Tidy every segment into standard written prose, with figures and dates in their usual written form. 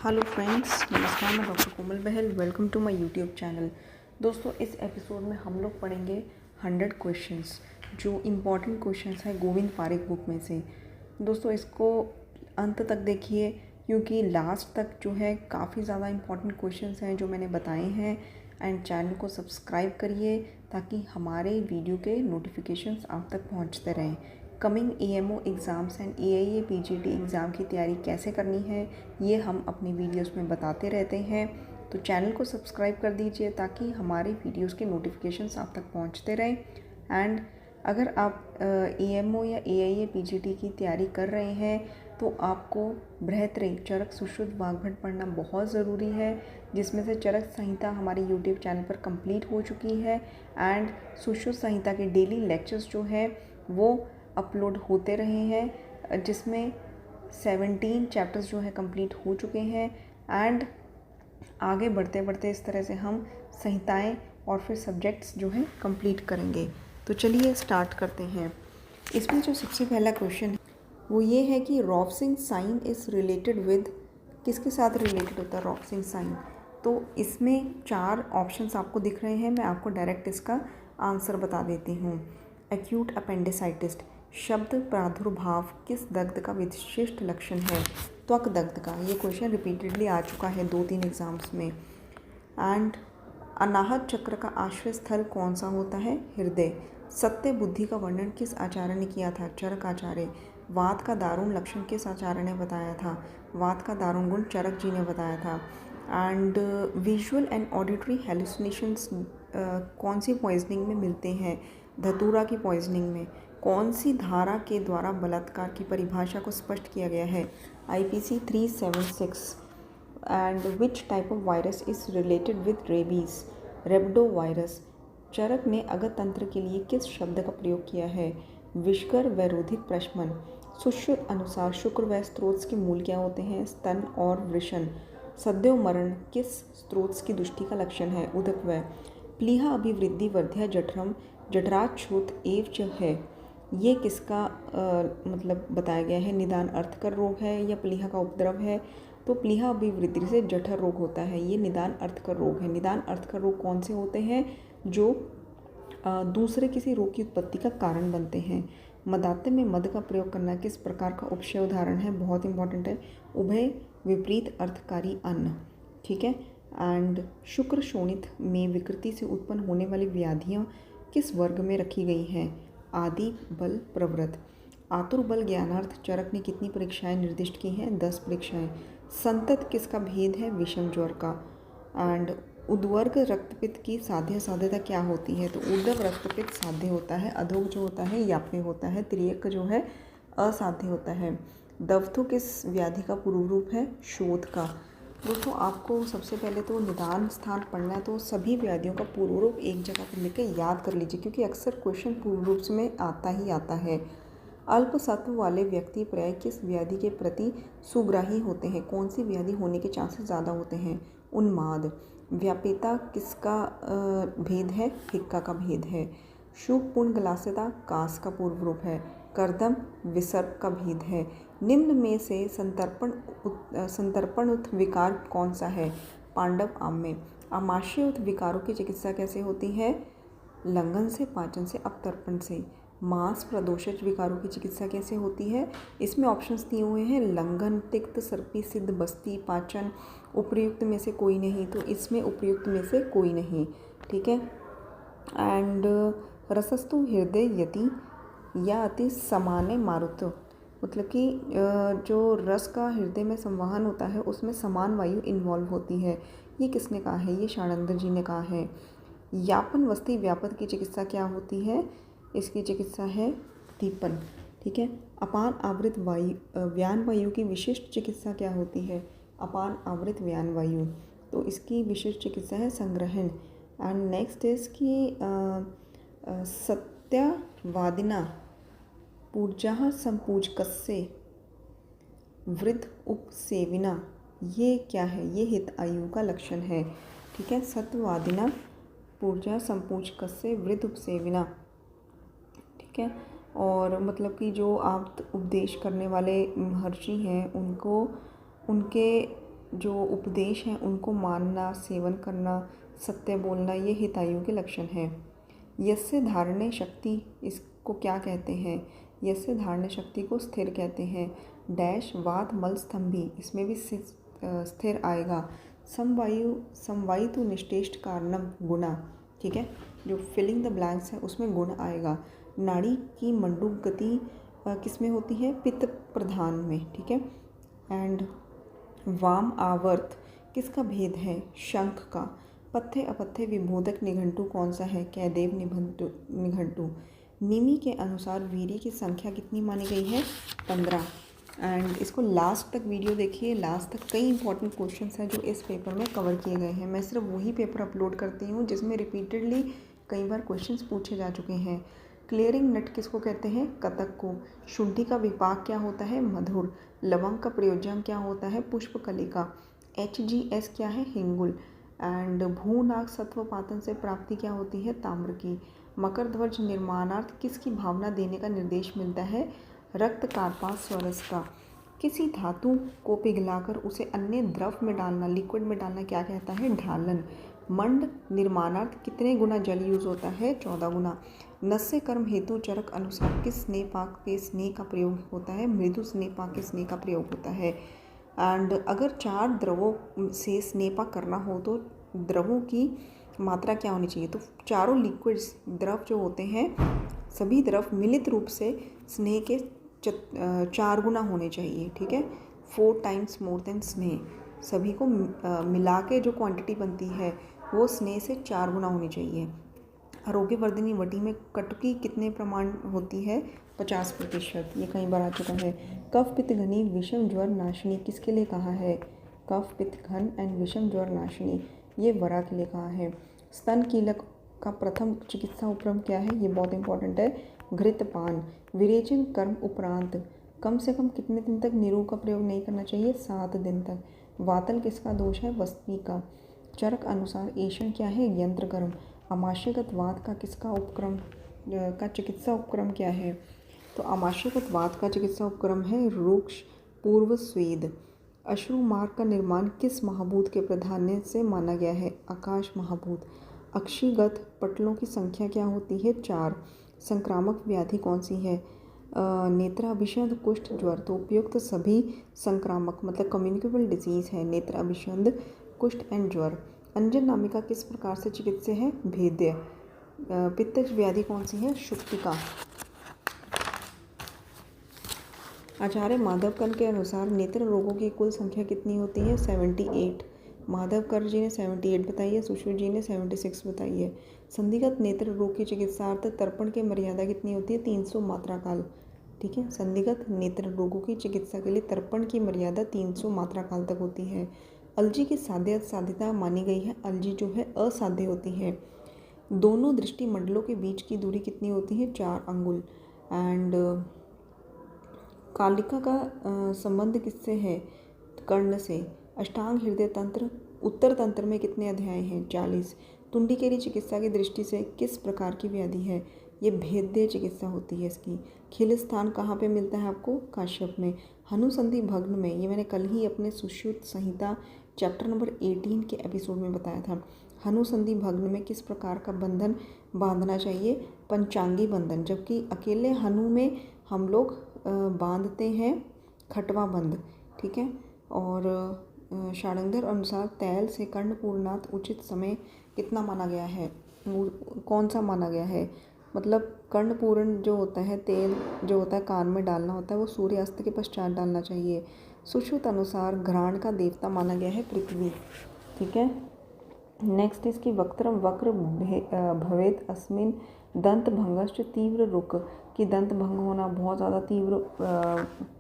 Hello friends, नमस्कार। मैं doctor Komal Bahal. Welcome to my YouTube channel. दोस्तों, इस एपिसोड में हम लोग पढ़ेंगे 100 क्वेश्चंस, जो इम्पॉर्टेंट क्वेश्चंस है गोविंद पारिक बुक में से। दोस्तों, इसको अंत तक देखिए, क्योंकि लास्ट तक जो है काफ़ी ज़्यादा इम्पॉर्टेंट क्वेश्चंस हैं जो मैंने बताए हैं। एंड चैनल को सब्सक्राइब करिए ताकि हमारे वीडियो के नोटिफिकेशंस आप तक पहुंचते रहें। Coming AMO exams and AIA PGT exam की तैयारी कैसे करनी है, ये हम अपने वीडियोस में बताते रहते हैं। तो चैनल को सब्सक्राइब कर दीजिए ताकि हमारे वीडियोस के नोटिफिकेशंस आप तक पहुंचते रहें। एंड अगर आप एएमओ या एआईए पीजीटी की तैयारी कर रहे हैं तो आपको बृहत्त्रयी चरक सुश्रुत वाग्भट पढ़ना बहुत ज़रूरी है, जिसमें से चरक संहिता हमारे यूट्यूब चैनल पर कंप्लीट हो चुकी है। एंड सुश्रुत संहिता के डेली लेक्चर्स जो है वो अपलोड होते रहे हैं, जिसमें 17 चैप्टर्स जो है कंप्लीट हो चुके हैं। एंड आगे बढ़ते बढ़ते इस तरह से हम संहिताएं और फिर सब्जेक्ट्स जो हैं कंप्लीट करेंगे। तो चलिए स्टार्ट करते हैं। इसमें जो सबसे पहला क्वेश्चन है वो ये है कि रॉफसिंग साइन इज़ रिलेटेड विद, किसके साथ रिलेटेड होता है रॉफसिंग साइन। तो इसमें 4 ऑप्शंस आपको दिख रहे हैं। मैं आपको डायरेक्ट इसका आंसर बता देती हूँ। एक्यूट अपेंडिसाइटिस शब्द प्रादुर्भाव किस दग्ध का विशिष्ट लक्षण है? त्वक दग्ध का। ये क्वेश्चन रिपीटेडली आ चुका है 2-3 एग्जाम्स में। एंड अनाहत चक्र का आश्रय स्थल कौन सा होता है? हृदय। सत्य बुद्धि का वर्णन किस आचार्य ने किया था? चरक आचार्य। वात का दारुण लक्षण किस आचार्य ने बताया था? वात का दारुण गुण चरक जी ने बताया था। And visual and auditory hallucinations कौन सी पॉइजनिंग में मिलते हैं? धतूरा की पॉइजनिंग में। कौन सी धारा के द्वारा बलात्कार की परिभाषा को स्पष्ट किया गया है? IPC 376। And which type of virus is related with rabies? Rhabdo virus. Charak ने अगत तंत्र के लिए किस शब्द का प्रयोग किया है? विषकर वैरोधिक प्रशमन। सुश्रुत अनुसार शुक्र व स्त्रोत के मूल क्या होते हैं? स्तन और वृषण। सद्यो मरण किस स्त्रोत की दुष्टि का लक्षण है? उदक व। प्लीहा अभिवृद्धि वर्ध्या जठरम जठराच्छूत एव च है, ये किसका मतलब बताया गया है? निदान अर्थकर रोग है या प्लीहा का उपद्रव है? तो प्लीहा अभिवृद्धि से जठर रोग होता है, ये निदान अर्थकर रोग है। निदान अर्थकर रोग कौन से होते हैं? जो दूसरे किसी रोग की उत्पत्ति का कारण बनते हैं। मदात्य में मद का प्रयोग करना किस प्रकार का उपशय उदाहरण है? बहुत इंपॉर्टेंट है। उभय विपरीत अर्थकारी अन्न। ठीक है। एंड शुक्र शोणित में विकृति से उत्पन्न होने वाली व्याधियाँ किस वर्ग में रखी गई हैं? आदि बल प्रवृत्त। आतुर बल ज्ञानार्थ चरक ने कितनी परीक्षाएं निर्दिष्ट की हैं? 10 परीक्षाएं। संतत किसका भेद है? विषम ज्वर का। एंड उद्वर्ग रक्तपित्त की साध्य साध्यता क्या होती है? तो ऊर्ध्व रक्तपित्त साध्य होता है, अधोग जो होता है याप्य होता है, त्रियक जो है असाध्य होता है। दवथु किस व्याधि का पूर्व रूप है? शोथ का। दोस्तों, आपको सबसे पहले तो निदान स्थान पढ़ना है, तो सभी व्याधियों का पूर्व रूप एक जगह पर लिख के याद कर लीजिए, क्योंकि अक्सर क्वेश्चन पूर्व रूप में आता ही आता है। अल्प सत्व वाले व्यक्ति प्राय किस व्याधि के प्रति सुग्राही होते हैं? कौन सी व्याधि होने के चांसेस ज़्यादा होते हैं? उन्माद। व्यापिता किसका भेद है? हिक्का का भेद है। शुभ पूर्ण ग्लासिता कास का पूर्व रूप है। कर्दम विसर्प का भेद है। निम्न में से संतर्पण विकार कौन सा है? पांडव आम्य। आमाशय विकारों की चिकित्सा कैसे होती है? लंघन से, पाचन से, अपतर्पण से। मांस प्रदोषज विकारों की चिकित्सा कैसे होती है? इसमें ऑप्शंस दिए हुए हैं। लंघन, तिक्त, सर्पी, सिद्ध, बस्ती, पाचन। उपयुक्त में से कोई नहीं, तो इसमें उपयुक्त में से कोई नहीं। ठीक है। एंड रसस्तु हृदय यति या अति समाने मारुत, मतलब कि जो रस का हृदय में संवहन होता है उसमें समान वायु इन्वॉल्व होती है। ये किसने कहा है? ये शाणंदर जी ने कहा है। यापन वस्ती व्यापक की चिकित्सा क्या होती है? इसकी चिकित्सा है दीपन। ठीक है। अपान आवृत वायु व्यान वायु की विशिष्ट चिकित्सा क्या होती है? अपान आवृत व्यान वायु, तो इसकी विशिष्ट चिकित्सा है संग्रहण। एंड नेक्स्ट इज कि सत्यावादिना पूर्जा संपूजकस्य वृद्ध उपसेविना, ये क्या है? ये हित आयु का लक्षण है। ठीक है। सत्यवादिना पूर्जा संपूजकस्य वृद्ध उपसेविना। ठीक है। और मतलब कि जो आप उपदेश करने वाले महर्षि हैं उनको उनके जो उपदेश हैं उनको मानना, सेवन करना, सत्य बोलना, ये हितायुओं के लक्षण हैं। यस्य धारणे शक्ति, इसको क्या कहते हैं? यस्य धारणे शक्ति को स्थिर कहते हैं। डैश वात मल स्तंभी, इसमें भी स्थिर आएगा। समवायु निष्टेष्ट कारणम गुणा, ठीक है, जो फिलिंग द ब्लैंक्स है उसमें गुण आएगा। नाड़ी की मंडूक गति किस में होती है? पित्त प्रधान में, ठीक है। एंड वाम आवर्त किसका भेद है? शंख का। पथ्य अपथ्य विभोधक निघंटु कौन सा है? कैदेव निघंटु। निमि के अनुसार वीर्य की संख्या कितनी मानी गई है? 15। एंड इसको लास्ट तक वीडियो देखिए, लास्ट तक कई इंपॉर्टेंट क्वेश्चंस हैं जो इस पेपर में कवर किए गए हैं। मैं सिर्फ वही पेपर अपलोड करती हूँ जिसमें रिपीटेडली कई बार क्वेश्चंस पूछे जा चुके हैं। क्लियरिंग नट किसको कहते हैं? कतक को। शुंठी का विपाक क्या होता है? मधुर। लवंग का प्रयोजन क्या होता है? पुष्पकलिका। HGS क्या है? हिंगुल। एंड भूनाग सत्वपातन से प्राप्ति क्या होती है? ताम्र की। मकर ध्वज निर्माणार्थ किसकी भावना देने का निर्देश मिलता है? रक्त कार्पास स्वरस का। किसी धातु को पिघलाकर उसे अन्य द्रव में डालना, लिक्विड में डालना क्या कहता है? ढालन। मंड निर्माणार्थ कितने गुना जल यूज होता है? 14 गुना। नस्य कर्म हेतु चरक अनुसार किस स्नेह पाक के स्नेह का प्रयोग होता है? मृदु स्नेह पाक के स्नेह का प्रयोग होता है। एंड अगर 4 द्रवों से स्नेह पाक करना हो तो द्रवों की मात्रा क्या होनी चाहिए? तो चारों लिक्विड्स, द्रव जो होते हैं, सभी द्रव मिलित रूप से स्नेह के 4 गुना होने चाहिए, ठीक है। 4 टाइम्स मोर देन स्नेह। सभी को मिला के जो क्वांटिटी बनती है वो स्नेह से 4 गुना होनी चाहिए। आरोग्यवर्धिनी वटी में कटुकी कितने प्रमाण होती है? 50%। ये कई बार आ चुका है। कफ पित्त घनी विषम ज्वर नाशिनी किसके लिए कहा है? कफ पित्त घन एंड विषम ज्वर नाशिनी, ये वरा के लिए कहा है। स्तन कीलक का प्रथम चिकित्सा उपक्रम क्या है? ये बहुत इंपॉर्टेंट है। घृतपान। विरेचन कर्म उपरांत कम से कम कितने दिन तक निरू का प्रयोग नहीं करना चाहिए? 7 दिन तक। वातल किसका दोष है? वस्तु का। चरक अनुसार एषण क्या है? यंत्र कर्म। आमाशयगत वात का किसका उपक्रम का चिकित्सा उपक्रम क्या है? तो आमाशयगत वात का चिकित्सा उपक्रम है रुक्ष पूर्व स्वेद। अश्रु मार्ग का निर्माण किस महाभूत के प्राधान्य से माना गया है? आकाश महाभूत। अक्षिगत पटलों की संख्या क्या होती है? 4। संक्रामक व्याधि कौन सी है? नेत्राभिषंद, कुष्ठ, ज्वर। तो उपयुक्त सभी संक्रामक मतलब कम्युनिकेबल डिजीज है नेत्राभिषंद, कुष्ठ एंड ज्वर। अंजन नामिका किस प्रकार से चिकित्स्य है? भेद्य। पित्तज व्याधि कौन सी है? शुक्तिका। आचार्य माधवकर के अनुसार नेत्र रोगों की कुल संख्या कितनी होती है? 78। माधवकर जी ने 78 बताई है, सुश्रुत जी ने 76 बताई है। संधिगत नेत्र रोग की चिकित्सार्थ तर्पण की मर्यादा कितनी होती है? 300 मात्रा काल, ठीक है। संधिगत नेत्र रोगों की चिकित्सा के लिए तर्पण की मर्यादा 300 मात्रा काल तक होती है। अलजी की साध्यता मानी गई है। अलजी जो है असाध्य होती है। दोनों दृष्टि मंडलों के बीच की दूरी कितनी होती है? 4 अंगुल। एंड कालिका का संबंध किससे है? कर्ण से। अष्टांग हृदय तंत्र उत्तर तंत्र में कितने अध्याय हैं? 40। तुंडिकेरी चिकित्सा की दृष्टि से किस प्रकार की व्याधि है? ये भेद्य चिकित्सा होती है इसकी। खिल स्थान कहाँ पे मिलता है आपको? काश्यप में। हनुसंधि भग्न में, ये मैंने कल ही अपने सुश्रुत संहिता चैप्टर नंबर 18 के एपिसोड में बताया था। हनुसंधि भग्न में किस प्रकार का बंधन बांधना चाहिए? पंचांगी बंधन। जबकि अकेले हनु में हम लोग बांधते हैं खटवा बंध, ठीक है। और षडांगर अनुसार तैल से कर्णपूरनाथ उचित समय कितना माना गया है? कौन सा माना गया है? मतलब कर्णपूरण जो होता है, तेल जो होता है कान में डालना होता है, वो सूर्यास्त के पश्चात डालना चाहिए। सुश्रुत अनुसार घ्राण का देवता माना गया है पृथ्वी, ठीक है। नेक्स्ट इसकी वक्त्रम वक्र भवेत अस्मिन दंत भंगश्च तीव्र रुक, कि दंत भंग होना, बहुत ज़्यादा तीव्र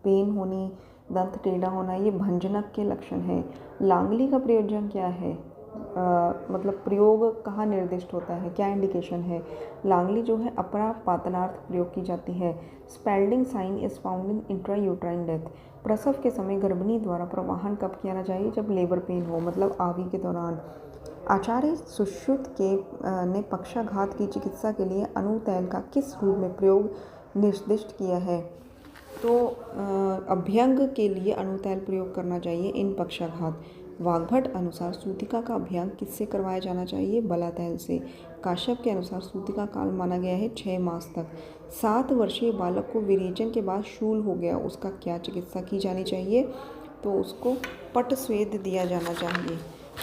पेन होनी, दंत टेढ़ा होना, ये भंजनक के लक्षण हैं। लांगली का प्रयोजन क्या है? मतलब प्रयोग कहाँ निर्दिष्ट होता है? क्या इंडिकेशन है? लांगली जो है अपरा पातनार्थ प्रयोग की जाती है। Spalding sign is found in intrauterine death. प्रसव के समय गर्भिणी द्वारा प्रवाहन कब किया जाए? जब लेबर पेन हो, मतलब आवी के दौरान। आचार्य सुश्रुत के ने पक्षाघात की चिकित्सा के लिए अणु तैल का किस रूप में प्रयोग निर्दिष्ट किया है? तो अभ्यंग के लिए अणुतैल प्रयोग करना चाहिए इन पक्षाघात। वाग्भट अनुसार सूतिका का अभ्यंग किससे करवाया जाना चाहिए? बलातैल से। काश्यप के अनुसार सूतिका काल माना गया है 6 मास तक। 7 वर्षीय बालक को विरेचन के बाद शूल हो गया, उसका क्या चिकित्सा की जानी चाहिए? तो उसको पट स्वेद दिया जाना चाहिए।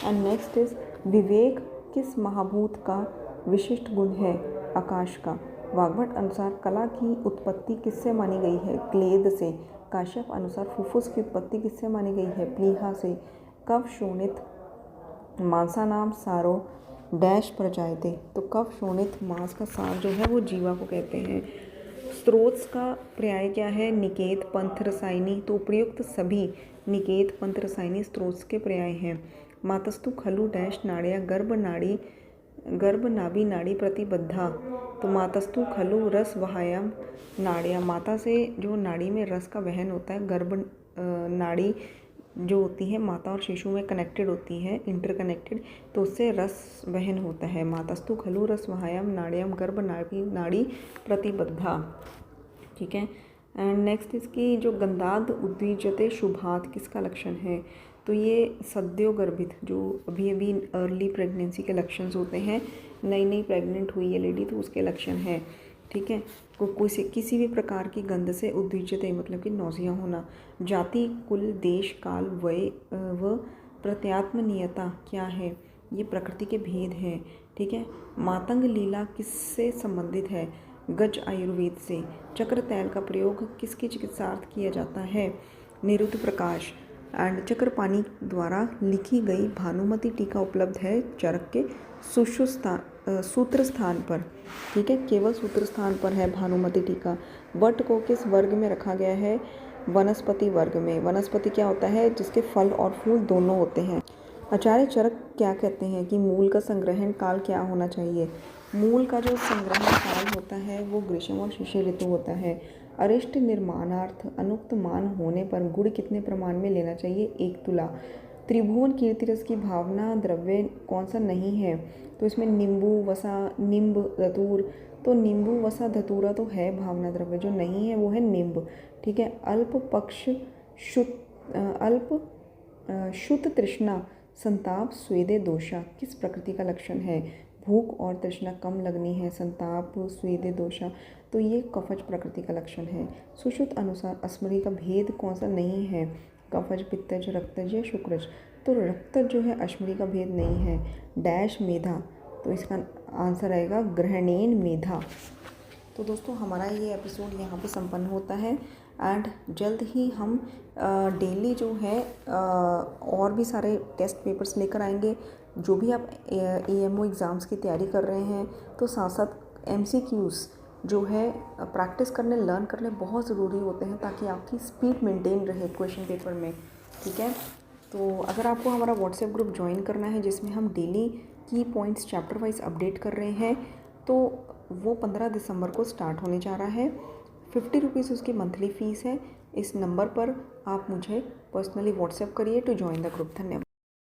एंड नेक्स्ट इज विवेक किस महाभूत का विशिष्ट गुण है? आकाश का। वाग्भट अनुसार कला की उत्पत्ति किससे मानी गई है? क्लेद से। काश्यप अनुसार फुफ्फुस की उत्पत्ति किससे मानी गई है? प्लीहा से। कव शोणित मांसानाम सारो डैश प्रजायते। तो कव शोणित मांस का सार जो है वो जीवा को कहते हैं। स्त्रोत का पर्याय क्या है? निकेत पंथ रसायनी। तो उपयुक्त सभी निकेत पंथ रसायनी स्त्रोत के पर्याय हैं। मातस्तु खलु डैश नाड़िया गर्भ नाभि नाड़ी प्रतिबद्धा। तो मातस्तु खलु रस वहायाम नाड़िया। माता से जो नाड़ी में रस का वहन होता है, गर्भ नाड़ी जो होती है माता और शिशु में कनेक्टेड होती है, इंटरकनेक्टेड, तो उससे रस वहन होता है। मातस्तु खलु रस वहायाम नाड़ियाम गर्भ नाड़ी प्रतिबद्धा। ठीक है। एंड नेक्स्ट इसकी जो गंधाद उद्विजते शुभात किसका लक्षण है? तो ये सद्योगर्भित जो अभी अर्ली प्रेगनेंसी के लक्षण होते हैं, नई प्रेग्नेंट हुई है लेडी तो उसके लक्षण है। ठीक है। किसी भी प्रकार की गंध से उद्विजते मतलब कि नौसिया होना। जाति कुल देश काल वय व प्रत्यात्मनीयता क्या है? ये प्रकृति के भेद हैं। ठीक है। मातंग लीला किससे संबंधित है? गज आयुर्वेद से। चक्र तैल का प्रयोग किसके चिकित्सार्थ किया जाता है? निरुद्ध प्रकाश। एंड चक्रपाणी द्वारा लिखी गई भानुमति टीका उपलब्ध है चरक के सूत्र स्थान पर। ठीक है, केवल सूत्र स्थान पर है भानुमति टीका। वट को किस वर्ग में रखा गया है? वनस्पति वर्ग में। वनस्पति क्या होता है? जिसके फल और फूल दोनों होते हैं। आचार्य चरक क्या कहते हैं कि मूल का संग्रहण काल क्या होना चाहिए? मूल का जो संग्रहण काल होता है वो ग्रीष्म और शिशिर ऋतु होता है। अरिष्ट निर्माणार्थ अनुक्त मान होने पर गुड़ कितने प्रमाण में लेना चाहिए? 1 तुला। त्रिभुवन कीर्ति रस की भावना द्रव्य कौन सा नहीं है? तो इसमें नींबू वसा निम्ब धतूर। तो नींबू वसा धतूरा तो है भावना द्रव्य, जो नहीं है वो है निम्ब। ठीक है। अल्प पक्ष शुत तृष्णा संताप स्वेदे दोषा किस प्रकृति का लक्षण है? भूख और तृष्णा कम लगनी है, संताप स्वेदे दोषा, तो ये कफज प्रकृति का लक्षण है। सुश्रुत अनुसार अस्मरी का भेद कौन सा नहीं है? कफज पित्तज रक्तज या शुक्रज। तो रक्तज जो है अश्मरी का भेद नहीं है। डैश मेधा, तो इसका आंसर आएगा ग्रहणेन मेधा। तो दोस्तों हमारा ये एपिसोड यहाँ पे संपन्न होता है। एंड जल्द ही हम डेली जो है और भी सारे टेस्ट पेपर्स लेकर आएंगे। जो भी आप AMO एग्ज़ाम्स की तैयारी कर रहे हैं तो साथ साथ MCQs जो है प्रैक्टिस करने लर्न करने बहुत ज़रूरी होते हैं, ताकि आपकी स्पीड मेंटेन रहे क्वेश्चन पेपर में। ठीक है। तो अगर आपको हमारा व्हाट्सएप ग्रुप ज्वाइन करना है जिसमें हम डेली की पॉइंट्स चैप्टर वाइज अपडेट कर रहे हैं, तो वो 15 दिसंबर को स्टार्ट होने जा रहा है। 50 रुपीज़ उसकी मंथली फ़ीस है। इस नंबर पर आप मुझे पर्सनली व्हाट्सएप करिए टू ज्वाइन द ग्रुप। धन्यवाद।